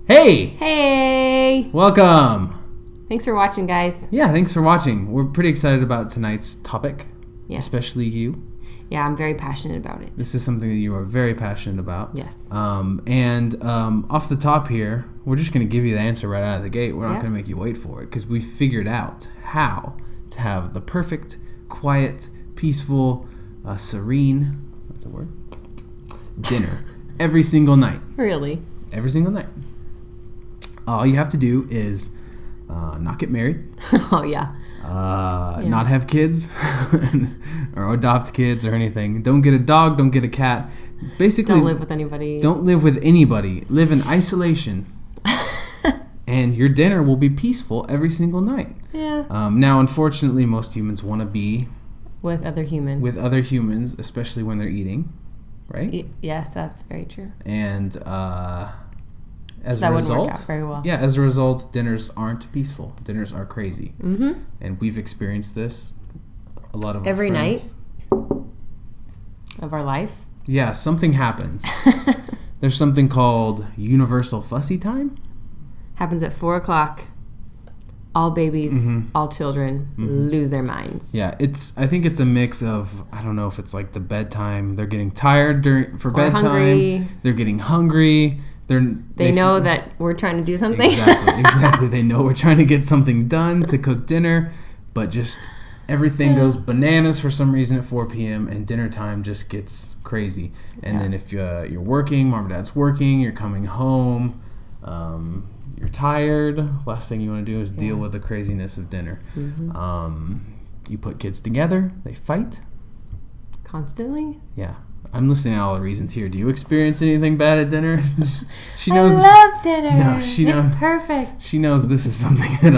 Hey! Hey! Welcome! Thanks for watching, guys. Yeah, thanks for watching. We're pretty excited about tonight's topic. Yes. Especially you. Yeah, I'm very passionate about it. This is something that you are very passionate about. Yes. And off the top here, we're just going to give you the answer right out of the gate. We're not going to make you wait for it because we figured out how to have the perfect, quiet, peaceful, serene, what's the word? Dinner every single night. Really? Every single night. All you have to do is not get married. Oh, yeah. Not have kids or adopt kids or anything. Don't get a dog. Don't get a cat. Basically, don't live with anybody. Don't live with anybody. Live in isolation. And your dinner will be peaceful every single night. Yeah. Now, unfortunately, most humans want to be with other humans. With other humans, especially when they're eating, right? Yes, that's very true. And as that a wouldn't result, work out very well. Yeah, as a result, dinners aren't peaceful. Dinners are crazy. Mm-hmm. And we've experienced this. A lot of every our friends. night of our life. Yeah, something happens. There's something called universal FUSSY time. Happens at 4:00. All babies, all children lose their minds. Yeah, I think it's a mix of, I don't know if it's like the bedtime. They're getting tired for bedtime. Hungry. They're getting hungry. They know that we're trying to do something. Exactly. They know we're trying to get something done to cook dinner, but just everything goes bananas for some reason at 4 p.m. and dinner time just gets crazy. And then if you're working, mom or dad's working, you're coming home, you're tired. Last thing you want to do is deal with the craziness of dinner. Mm-hmm. You put kids together, they fight. Constantly? Yeah. I'm listening to all the reasons here. Do you experience anything bad at dinner? She knows. I love dinner. No, she knows. It's perfect. She knows this is something that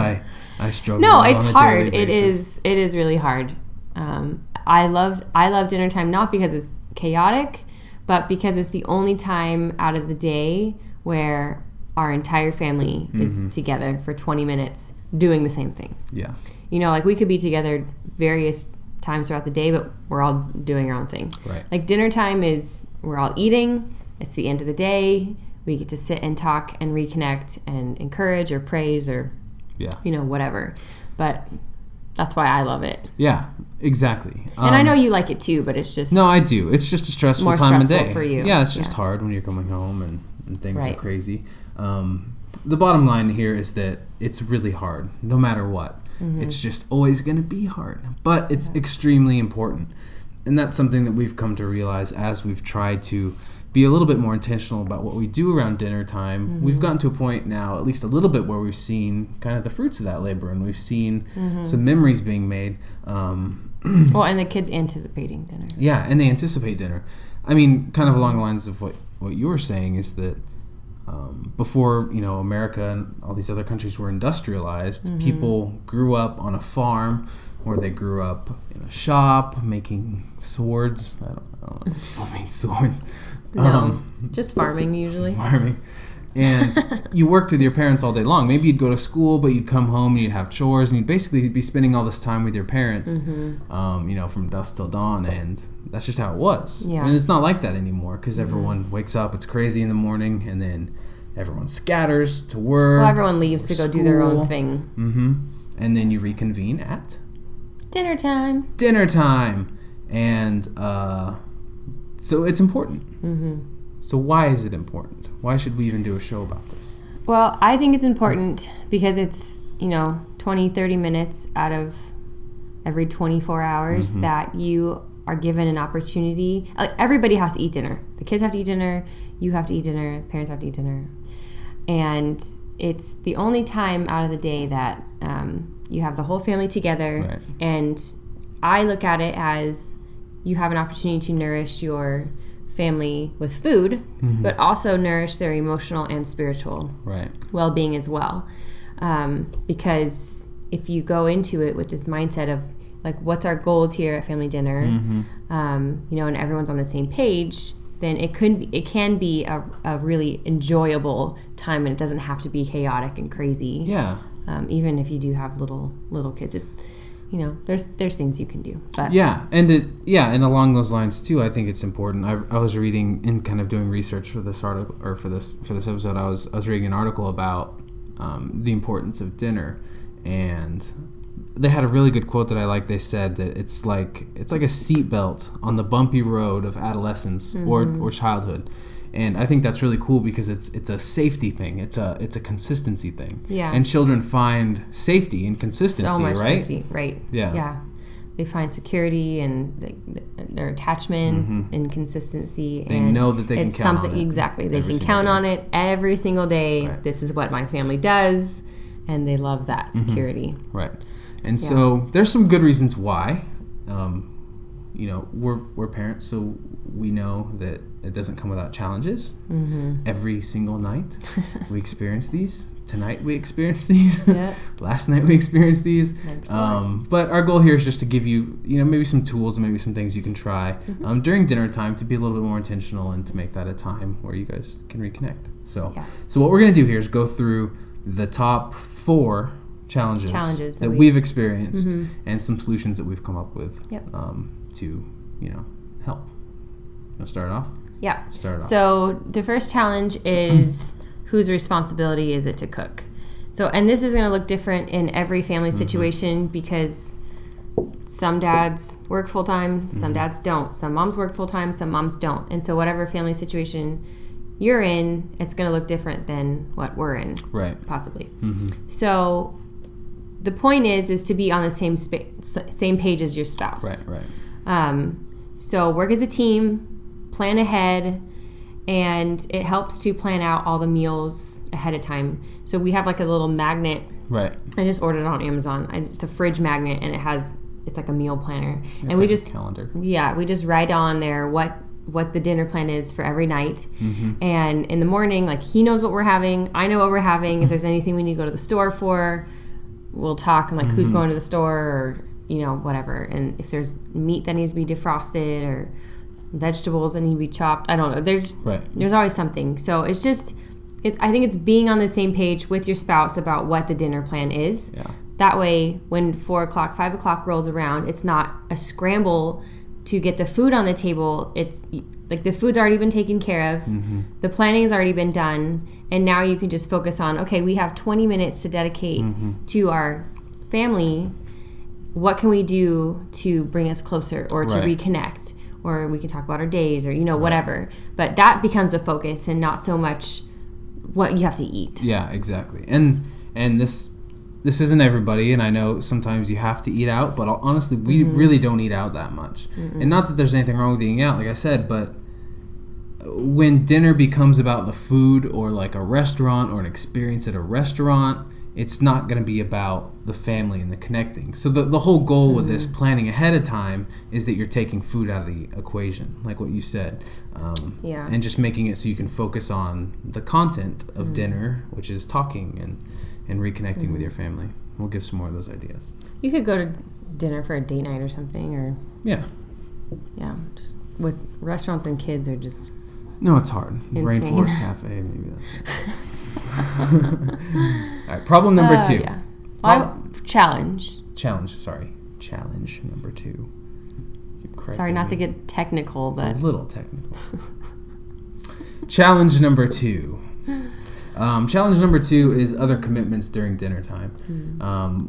I struggle with. No, it's on a hard. daily basis. It is really hard. I love dinner time not because it's chaotic, but because it's the only time out of the day where our entire family is together for 20 minutes doing the same thing. Yeah. You know, like we could be together various times throughout the day, but we're all doing our own thing. Right. Like dinner time is we're all eating. It's the end of the day. We get to sit and talk and reconnect and encourage or praise or whatever. But that's why I love it. Yeah, exactly. And I know you like it too, but it's just no, I do. It's just a stressful time of day for you. Yeah, it's just hard when you're coming home and things are crazy. The bottom line here is that it's really hard, no matter what. It's just always going to be hard, but it's extremely important. And that's something that we've come to realize as we've tried to be a little bit more intentional about what we do around dinner time. We've gotten to a point now, at least a little bit, where we've seen kind of the fruits of that labor, and we've seen some memories being made. Well, and the kids anticipating dinner. Yeah, and they anticipate dinner. I mean, kind of along the lines of what you were saying is that before, America and all these other countries were industrialized, people grew up on a farm or they grew up in a shop making swords. I don't know if people made swords. No, just farming usually. Farming. And you worked with your parents all day long. Maybe you'd go to school, but you'd come home and you'd have chores, and you'd basically be spending all this time with your parents, from dusk till dawn, and that's just how it was. Yeah. And it's not like that anymore because everyone wakes up, it's crazy in the morning, and then everyone scatters to work. Well, everyone leaves to go do their own thing. And then you reconvene at dinner time. And so it's important. So why is it important? Why should we even do a show about this? Well, I think it's important because it's, 20, 30 minutes out of every 24 hours that you are given an opportunity. Everybody has to eat dinner. The kids have to eat dinner. You have to eat dinner. The parents have to eat dinner. And it's the only time out of the day that you have the whole family together. Right. And I look at it as you have an opportunity to nourish your family with food, but also nourish their emotional and spiritual well-being as well. Because if you go into it with this mindset of like, what's our goals here at family dinner, and everyone's on the same page, then it can be a really enjoyable time, and it doesn't have to be chaotic and crazy. Yeah. Even if you do have little kids. there's things you can do. But and along those lines too, I think it's important. I was reading and kind of doing research for this article, or for this episode. I was reading an article about the importance of dinner, and they had a really good quote that I like. They said that it's like a seatbelt on the bumpy road of adolescence or childhood. And I think that's really cool because it's a safety thing. It's a consistency thing. Yeah. And children find safety in consistency, so much right? Safety, right? Yeah. Yeah. They find security and their attachment and consistency. They know that they can count on it. Exactly. They can count on it every single day. Right. This is what my family does, and they love that security. Right. And so there's some good reasons why. We're parents, so we know that it doesn't come without challenges. Every single night we experience these. Tonight we experience these. Yep. Last night we experienced these. But our goal here is just to give you, maybe some tools and maybe some things you can try during dinner time to be a little bit more intentional and to make that a time where you guys can reconnect. So what we're going to do here is go through the top 4 challenges that we've experienced and some solutions that we've come up with to help. Want to start it off? Yeah. Start it off. So the first challenge is whose responsibility is it to cook? So, and this is going to look different in every family situation because some dads work full time, some dads don't. Some moms work full time, some moms don't. And so whatever family situation you're in, it's going to look different than what we're in. Right. Possibly. So the point is to be on the same page as your spouse. Right. So work as a team, plan ahead, and it helps to plan out all the meals ahead of time. So we have like a little magnet. Right. I just ordered it on Amazon. It's a fridge magnet, and it's like a meal planner. And we just calendar. Yeah, we just write on there what the dinner plan is for every night. And in the morning, like he knows what we're having, I know what we're having. If there's anything we need to go to the store for, we'll talk and like who's going to the store or whatever. And if there's meat that needs to be defrosted or vegetables that need to be chopped, I don't know. There's always something. So it's just, I think it's being on the same page with your spouse about what the dinner plan is. Yeah. That way, when 4 o'clock, 5 o'clock rolls around, it's not a scramble to get the food on the table. It's like the food's already been taken care of. The planning has already been done. And now you can just focus on, okay, we have 20 minutes to dedicate to our family. What can we do to bring us closer or to reconnect? Or we can talk about our days or, whatever. But that becomes a focus and not so much what you have to eat. Yeah, exactly. And this isn't everybody, and I know sometimes you have to eat out, but honestly, we really don't eat out that much. And not that there's anything wrong with eating out, like I said, but when dinner becomes about the food or like a restaurant or an experience at a restaurant, it's not going to be about the family and the connecting. So the whole goal with this planning ahead of time is that you're taking food out of the equation, like what you said. And just making it so you can focus on the content of dinner, which is talking and reconnecting with your family. We'll give some more of those ideas. You could go to dinner for a date night or something, or... Yeah, just with restaurants and kids are just... No, it's hard. Insane. Rainforest Cafe, maybe that's it. All right, problem number 2. Challenge number 2. Sorry, not to get technical, but... It's a little technical. Challenge number 2. Challenge number 2 is other commitments during dinner time.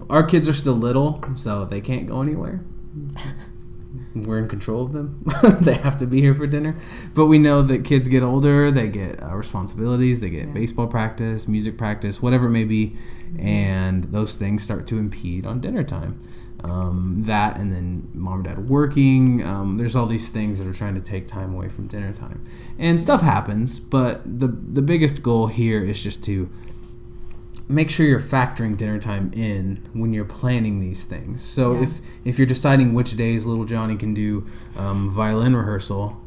Our kids are still little, so they can't go anywhere. We're in control of them. They have to be here for dinner. But we know that kids get older, they get responsibilities, they get baseball practice, music practice, whatever it may be, and those things start to impede on dinner time. That, and then mom and dad working, there's all these things that are trying to take time away from dinner time. And stuff happens, but the biggest goal here is just to make sure you're factoring dinner time in when you're planning these things. So if you're deciding which days little Johnny can do violin rehearsal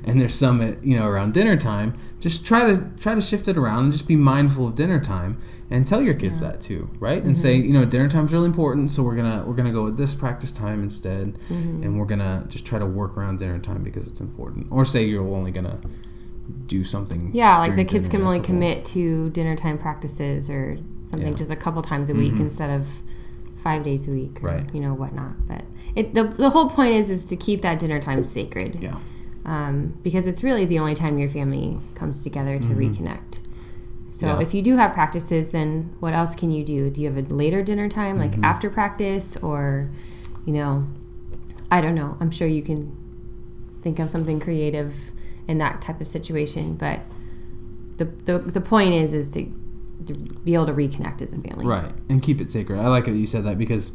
and there's some at, around dinner time, just try to shift it around and just be mindful of dinner time and tell your kids that too, right? And say, dinner time's really important, so we're gonna go with this practice time instead, and we're gonna just try to work around dinner time because it's important. Or say you're only gonna do something. Yeah, like the kids can only commit to dinner time practices or something just a couple times a week instead of 5 days a week, or, right? Whatnot. But the whole point is to keep that dinner time sacred. Yeah. Because it's really the only time your family comes together to reconnect. So if you do have practices, then what else can you do? Do you have a later dinner time, like after practice, or, I don't know. I'm sure you can think of something creative in that type of situation. But the point is to be able to reconnect as a family. Right. And keep it sacred. I like that you said that, because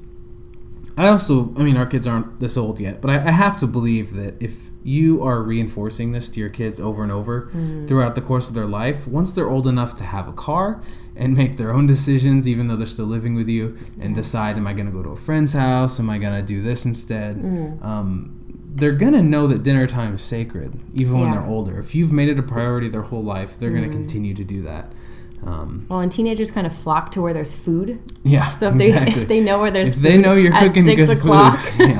our kids aren't this old yet, but I have to believe that if you are reinforcing this to your kids over and over throughout the course of their life, once they're old enough to have a car and make their own decisions, even though they're still living with you, and decide, am I going to go to a friend's house? Am I going to do this instead? They're going to know that dinner time is sacred, even when they're older. If you've made it a priority their whole life, they're going to continue to do that. And teenagers kind of flock to where there's food. Yeah, so if they know where there's food, they know you're cooking 6 good o'clock, food,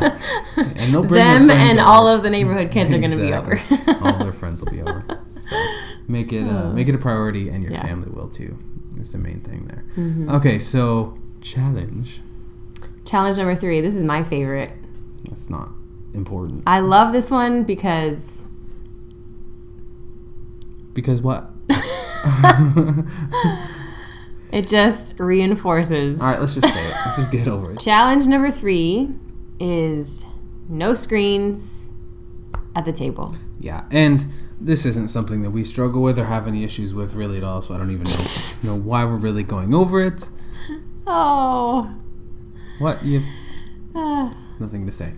and they'll bring them their and over. all of the neighborhood kids are going to be over. All their friends will be over. So make it a priority, and your family will too. That's the main thing there. Okay, so challenge number 3. This is my favorite. That's not important. I love this one because what? It just reinforces. All right, let's just say it. Let's just get over it. Challenge number 3 is no screens at the table. Yeah, and this isn't something that we struggle with or have any issues with really at all, so I don't even know why we're really going over it. Oh. What? You have nothing to say.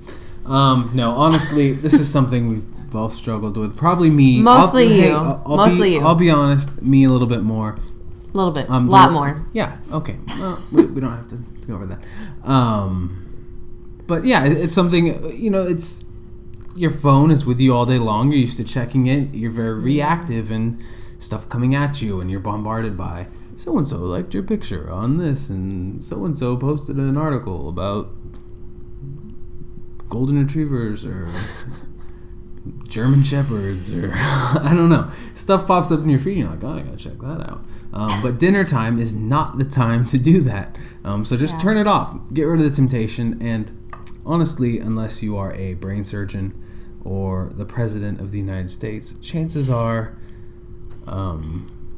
No, honestly, this is something we've both struggled with. Probably me. Mostly you. I'll be honest, me a little bit more. A little bit. A lot more. Yeah, okay. Well, we don't have to go over that. But yeah, it's something, it's... Your phone is with you all day long. You're used to checking it. You're very reactive, and stuff coming at you, and you're bombarded by so-and-so liked your picture on this, and so-and-so posted an article about golden retrievers or German shepherds, or I don't know. Stuff pops up in your feed, and you're like, oh, I gotta check that out. But dinner time is not the time to do that. So just turn it off. Get rid of the temptation, and honestly, unless you are a brain surgeon or the president of the United States, chances are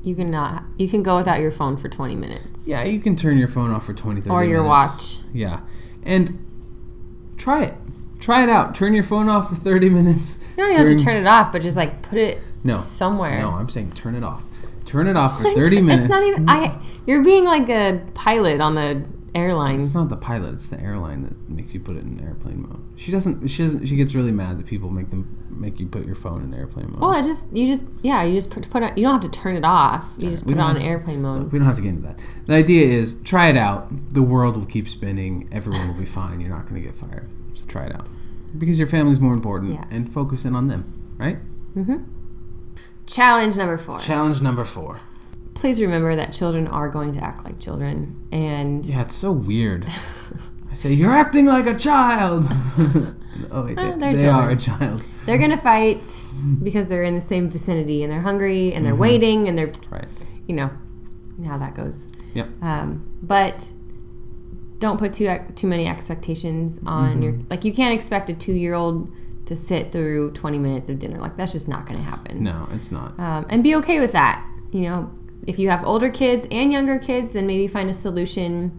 you can go without your phone for 20 minutes. Yeah, you can turn your phone off for 20, 30 minutes. Or your watch. Yeah. And try it. Try it out. Turn your phone off for 30 minutes. You don't even have to turn it off, but just put it somewhere. No, I'm saying turn it off. Turn it off for 30 minutes. It's not even... You're being like a pilot on the airline. It's not the pilot, it's the airline that makes you put it in airplane mode. She gets really mad that people make you put your phone in airplane mode. Well, you just put it, you don't have to turn it off. You just put it on airplane mode. We don't have to get into that. The idea is try it out. The world will keep spinning. Everyone will be fine. You're not going to get fired. So try it out. Because your family's more important, and focus in on them, right? Challenge number 4. Challenge number 4. Please remember that children are going to act like children, and yeah, it's so weird. I say, you're acting like a child. Oh, wait, they are a child. They're gonna fight because they're in the same vicinity, and they're hungry, and they're waiting, and they're you know how that goes. Yep. But don't put too many expectations on your, like, you can't expect a 2-year-old to sit through 20 minutes of dinner. Like, that's just not going to happen. No, it's not. And be okay with that. If you have older kids and younger kids, then maybe find a solution.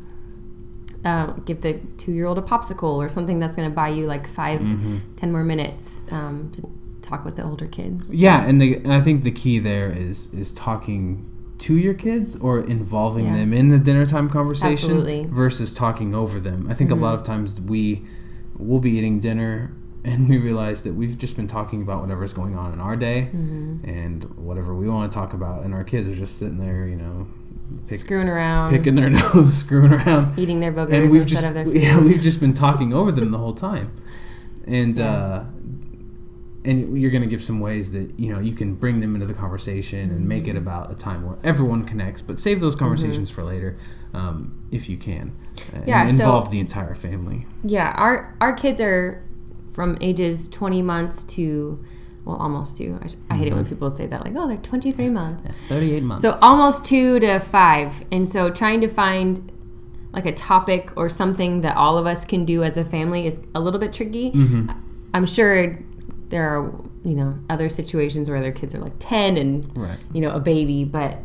Give the 2-year-old a popsicle or something that's going to buy you like 10 more minutes to talk with the older kids. Yeah, and I think the key there is talking to your kids or involving them in the dinner time conversation versus talking over them. I think a lot of times we'll be eating dinner and we realize that we've just been talking about whatever's going on in our day and whatever we want to talk about, and our kids are just sitting there, screwing around, picking their nose, screwing around, eating their boogers instead of their food. Yeah, we've just been talking over them the whole time, and you're going to give some ways that you can bring them into the conversation and make it about a time where everyone connects, but save those conversations for later, if you can. And involve the entire family. Yeah, our kids are from ages 20 months to, well, almost 2. I hate it when people say that, like, oh, they're 23 months. 38 months. So almost 2 to 5. And so trying to find like a topic or something that all of us can do as a family is a little bit tricky. I'm sure there are, other situations where their kids are like 10 and, a baby. But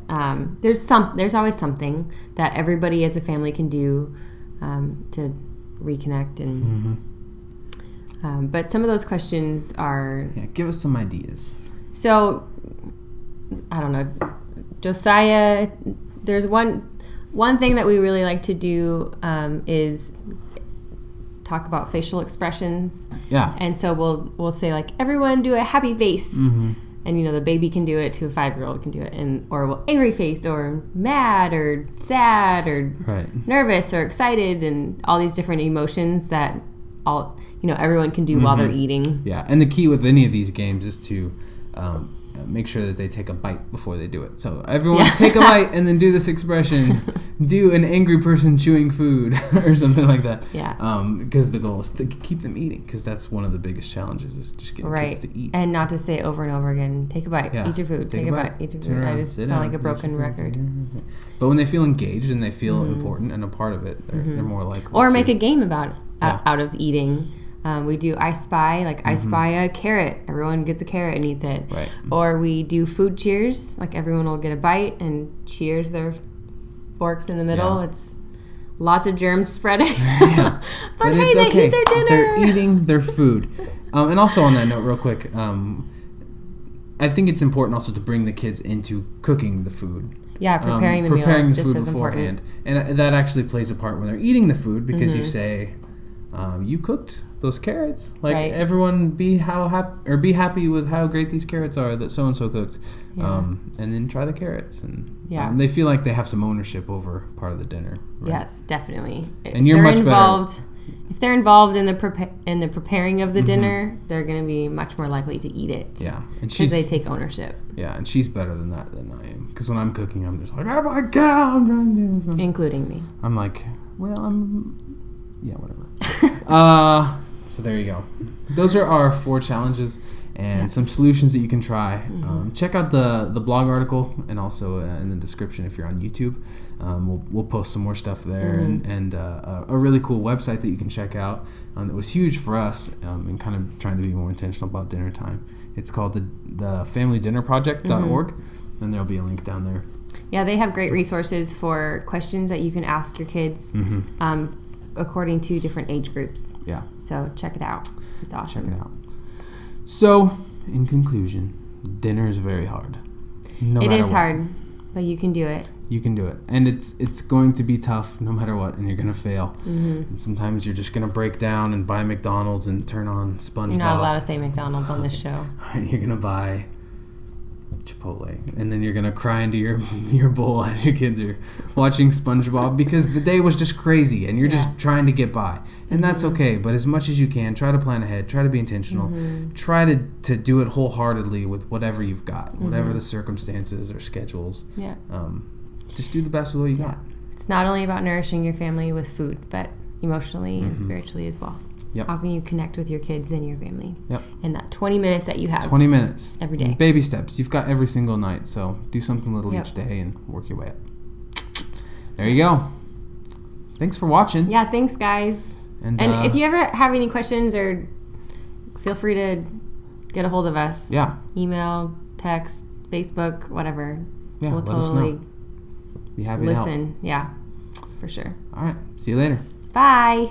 there's always something that everybody as a family can do to reconnect. And but some of those questions are... Yeah, give us some ideas. So, I don't know. Josiah, there's one thing that we really like to do is... talk about facial expressions. Yeah. And so we'll say like, everyone do a happy face. And the baby can do it, to a 5-year-old can do it, or angry face, or mad, or sad, or nervous, or excited, and all these different emotions that everyone can do while they're eating. Yeah. And the key with any of these games is to make sure that they take a bite before they do it. So everyone take a bite and then do this expression. Do an angry person chewing food or something like that. Yeah. Because the goal is to keep them eating, because that's one of the biggest challenges, is just getting kids to eat. And not to say over and over again, take a bite, eat your food, take a bite, eat your food. I just sound like a broken record. But when they feel engaged and they feel important and a part of it, they're more likely or make a game about it, out of eating. We do I Spy, I spy a carrot. Everyone gets a carrot and eats it. Right. Or we do food cheers, like everyone will get a bite and cheers their forks in the middle. Yeah. It's lots of germs spreading. Yeah. but hey, they eat their dinner. They're eating their food. And also on that note, real quick, I think it's important also to bring the kids into cooking the food. Yeah, preparing the meals is just as important. And that actually plays a part when they're eating the food, because you say, you cooked those carrots. Everyone be happy with how great these carrots are that so-and-so cooked. And then try the carrots. And they feel like they have some ownership over part of the dinner. Right? Yes, definitely. And you're much better. If they're involved in the preparing of the dinner, they're going to be much more likely to eat it. Yeah, because they take ownership. Yeah, and she's better than that than I am. Because when I'm cooking, I'm just like, oh my God, I'm trying to do this. Including me. I'm like, whatever. So there you go. Those are our 4 challenges and some solutions that you can try. Check out the blog article, and also in the description if you're on YouTube. We'll post some more stuff there, and a really cool website that you can check out that was huge for us in kind of trying to be more intentional about dinner time. It's called the familydinnerproject.org, and there'll be a link down there. Yeah, they have great resources for questions that you can ask your kids according to different age groups. Yeah. So check it out. It's awesome. Check it out. So, in conclusion, dinner is very hard. It is hard, but you can do it. You can do it. And it's going to be tough no matter what, and you're going to fail. And sometimes you're just going to break down and buy McDonald's and turn on SpongeBob. You're not allowed to say McDonald's on this show. And you're going to buy Chipotle, and then you're gonna cry into your bowl as your kids are watching SpongeBob, because the day was just crazy and you're just trying to get by, and that's okay. But as much as you can, try to plan ahead, try to be intentional, try to do it wholeheartedly with whatever you've got, whatever the circumstances or schedules. Just do the best with what you got. It's not only about nourishing your family with food, but emotionally and spiritually as well. Yep. How can you connect with your kids and your family? Yep. In that 20 minutes that you have. 20 minutes. Every day. Baby steps. You've got every single night. So do something little each day and work your way up. There you go. Thanks for watching. Yeah, thanks, guys. And if you ever have any questions, or feel free to get a hold of us. Yeah. Email, text, Facebook, whatever. Yeah, we'll totally be happy to listen. Yeah, for sure. All right. See you later. Bye.